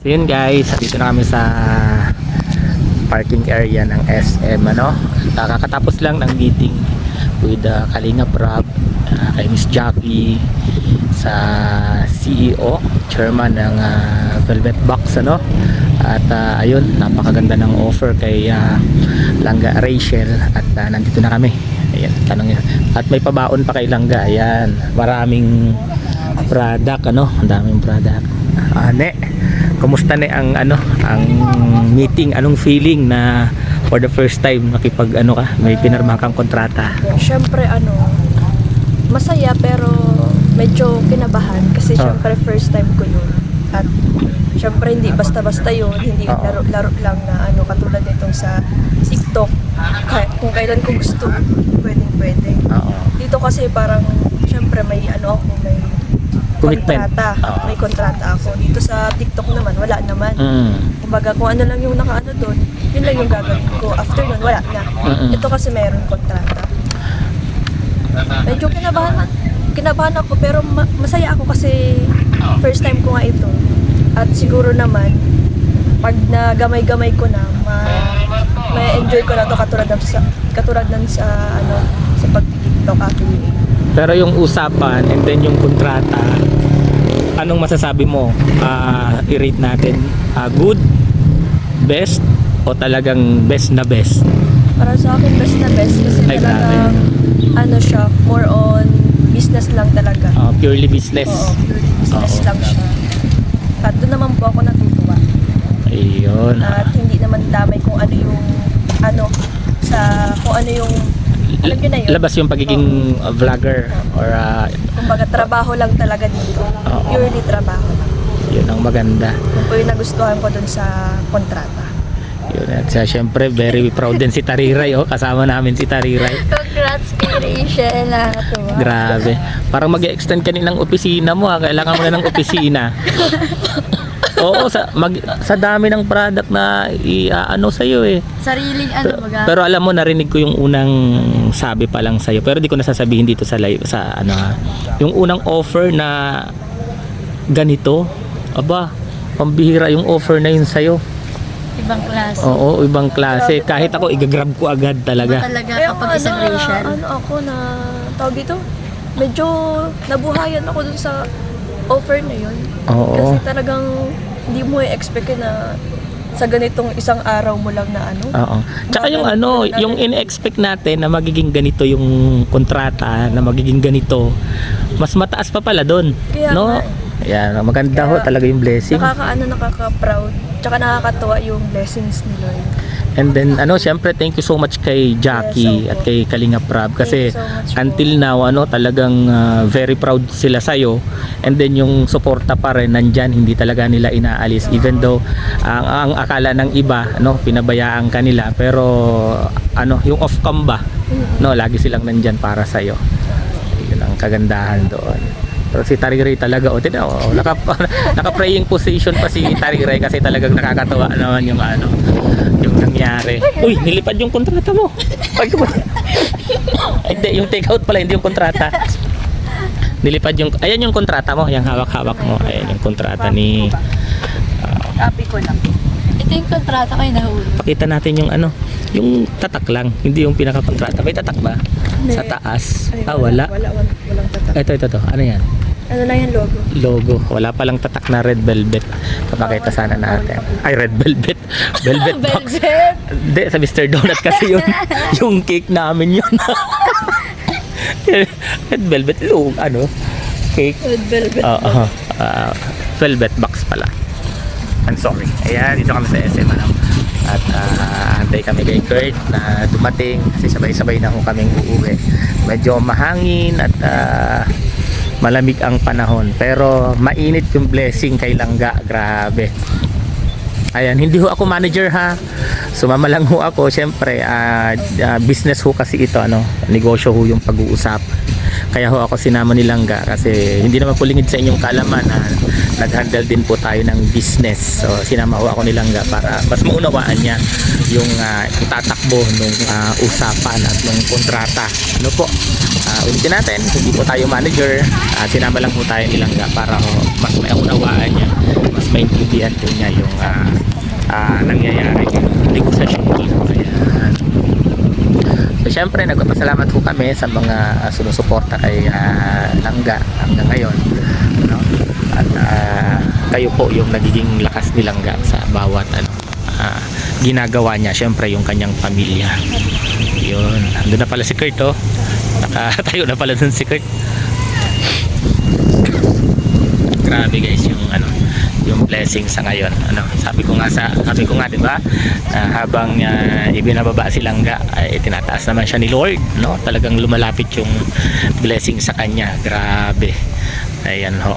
So yun guys, dito na kami sa parking area ng SM ano. Kakatapos lang ng meeting with Kalinga Prab, kay Miss Jackie, sa CEO, chairman ng Velvet Box ano. At ayun, napakaganda ng offer kay Langga Rachel at nandito na kami. Ayan, tanong yun. At may pabaon pa kay Langga. Ayan, maraming product ano, ang daming product. Ne, kumusta ne ang ano, ang meeting, anong feeling na for the first time nakipag ano ka, may pinirma kang kontrata? Syempre masaya pero medyo kinabahan kasi syempre first time ko yun. At syempre hindi basta-basta yun, hindi laro-laro lang na ano katulad nitong sa TikTok. Kung kailan ko gusto, pwede. Dito kasi parang syempre may ano ako, may Commitment. kontrata. May kontrata ako. Dito sa TikTok naman, wala naman. Kumbaga kung ano lang yung nakaano doon, yun lang yung gagawin ko. After nun, wala na. Ito kasi meron kontrata. Medyo kinabahan ako pero masaya ako kasi first time ko nga ito. At siguro naman, pag nagamay-gamay ko na, may enjoy ko na to katulad ng sa ano sa pag-TikTok affiliate. Pero yung usapan and then yung kontrata, anong masasabi mo? I-rate natin, good, best, o talagang best na best? Para sa akin best na best kasi Ay, talagang ano siya, more on business lang talaga. Purely business. Oo, purely business lang siya. At doon naman po ako natutuwa. Ayun. At hindi naman damay kung ano yung kung ano yung alam nyo na yun. Labas yung pagiging vlogger or kumbaga trabaho lang talaga dito. Purely trabaho lang. yun ang maganda. Yun po yung nagustuhan ko dun sa kontrata. Yun, at syempre very proud din si Tariray, kasama namin si Tariray. Congrats kay Rachel, nakakatuwa. Grabe, parang mag-extend ka ng opisina mo, kailangan mo na ng opisina. Oo, sa dami ng product na i-ano sa'yo Sariling baga. Pero alam mo, narinig ko yung unang sabi pa lang sa'yo, pero di ko nasasabihin dito sa live, yung unang offer na ganito, pambihira yung offer na yun sa'yo. Ibang klase. Oo, ibang klase. Kahit ako, igagrab ko agad talaga. Kapag isang Rachel. Tawag dito, medyo nabuhayan ako dun sa offer na yun. Oo. Kasi talagang hindi mo i-expect na sa ganitong isang araw mo lang na Oo. Tsaka yung yung in-expect natin na magiging ganito yung kontrata, na magiging ganito, mas mataas pa pala doon. No? Yan, maganda talaga yung blessing. Nakaka-proud. Tsaka nakakatuwa yung blessings ni Lord. And then syempre thank you so much kay Jackie at kay Kalinga Prab kasi until now talagang very proud sila sa iyo, and then yung suporta pa rin nandyan, hindi talaga nila inaalis even though ang akala ng iba pinabayaan kanila, pero yung off cam ba lagi silang nandyan para sa iyo. Yun ang kagandahan doon. Pero si Tariray talaga, naka-praying position pa si Tariray kasi talagang nakakatawa naman yung nangyari. Uy, nilipad yung kontrata mo. Hindi, yung take out pala, hindi yung kontrata. Nilipad ayan yung kontrata mo, yung hawak-hawak mo. Ayan yung kontrata ni Copy ko lang. Ito yung kontrata kayo nahulog. Pakita natin yung tatak lang, hindi yung pinaka-kontrata. May tatak ba? Sa taas? Wala. Walang tatak. Ito. Ano yan? Ano lang yung logo? Logo. Wala palang tatak na red velvet. Papakita sana natin. Ay, red velvet. Velvet box. Hindi, sa Mr. Donut kasi yun. Yung cake namin yun. Red velvet. Cake. Red velvet. Velvet box pala. I'm sorry. Ayan, dito kami sa SM. At antay kami kay Kurt na dumating kasi sabay-sabay na kaming uuwi. Medyo mahangin at malamig ang panahon, pero mainit yung blessing kay Langga. Grabe. Ayan, hindi ho ako manager sumama lang ho ako. Syempre business ho kasi ito, negosyo ho yung pag-uusap, kaya ho ako sinama ni Langga kasi hindi naman po lingid sa inyong kaalaman na nag-handle din po tayo ng business. So sinama ho ako ni Langga para mas maunawaan niya yung itatakbo nung usapan at nung kontrata. Ulitin natin, hindi po tayo manager, sinama lang po tayo ni Langga para mas maunawaan niya, mas mas maintindihan po niya yung nangyayari negosasyon dito. Ayan. So syempre nagpapasalamat po kami sa mga sumusuporta kay Langga hanggang ngayon, no? At kayo po yung nagiging lakas ni Langga sa bawat ginagawa niya, syempre yung kanyang pamilya. Yun, andun na pala si Kurt, oh. Nakatayo na pala dun si Kurt. Grabe guys yung blessing sa ngayon. Sabi ko nga 'di ba? Habang ibinababa si Langga, ay tinataas naman siya ni Lord, no? Talagang lumalapit yung blessing sa kanya. Grabe. Ayan ho.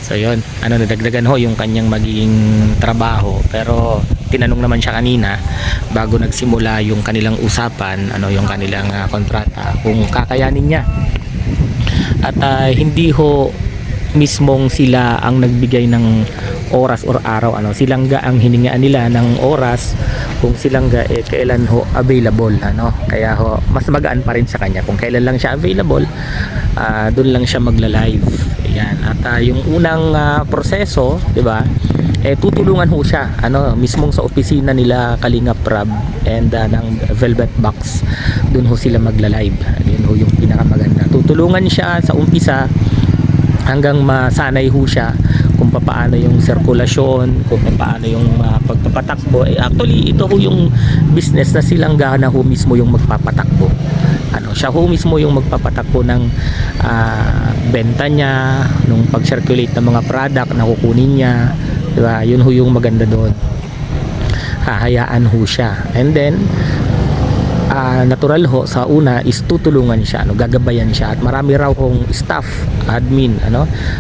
So yun, nadagdagan ho yung kanyang magiging trabaho, pero tinanong naman siya kanina bago nagsimula yung kanilang usapan, yung kanilang kontrata, kung kakayanin niya. At hindi ho mismong sila ang nagbigay ng oras or araw, si Langga ang hiningaan nila ng oras kung si Langga kailan ho available, kaya ho mas magaan pa rin sa kanya kung kailan lang siya available, doon lang siya magla-live. Ayan. At yung unang proseso, 'di ba? Tutulungan ho siya mismong sa opisina nila Kalingap Rab and ng Velvet Box. Doon ho sila magla-live. Yun ho yung pinakamaganda. Tutulungan siya sa umpisa hanggang masanay ho siya kung paano yung sirkulasyon, kung paano yung pagpapatakbo. Actually ito ho yung business na silang gana ho mismo yung magpapatakbo. Siya ho mismo yung magpapatakbo ng benta niya, nung pag-circulate ng mga product na kukunin niya, diba? Yun ho yung maganda doon. Hahayaan ho siya, and then natural ho sa una is tutulungan siya, gagabayan siya, at marami raw hong staff, admin,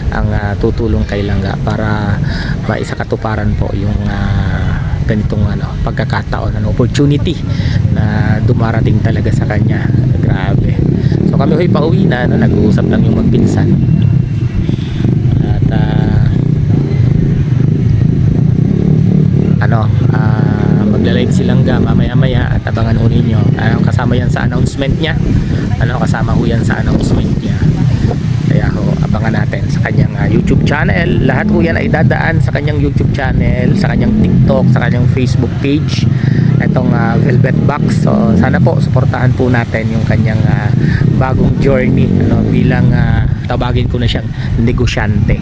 ang tutulong kay Langga para maisakatuparan po yung ganitong pagkakataon, opportunity na dumarating talaga sa kanya. Grabe. So kami ho'y pauwi na, nag-uusap lang yung magpinsan. At magla-live si Langga mamaya-maya, at abangan ho ninyo. Kasama yan sa announcement niya. Kasama ho yan sa announcement niya. Kaya ho, abangan natin sa kanyang YouTube channel. Lahat ho yan ay dadaan sa kanyang YouTube channel, sa kanyang TikTok, sa kanyang Facebook page, itong Velvet Box. So sana po suportahan po natin yung kanyang bagong journey, bilang tawagin ko na siyang negosyante.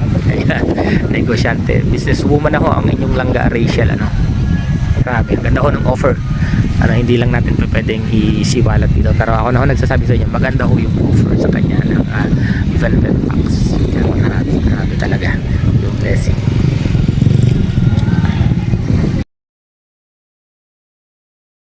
Negosyante, businesswoman ako ang inyong Langga Rachel. Grabe, ang ganda ho ng offer. Hindi lang natin pwedeng isiwalat dito, pero ako na ho nagsasabi sa inyo, maganda ho yung offer sa kanya ng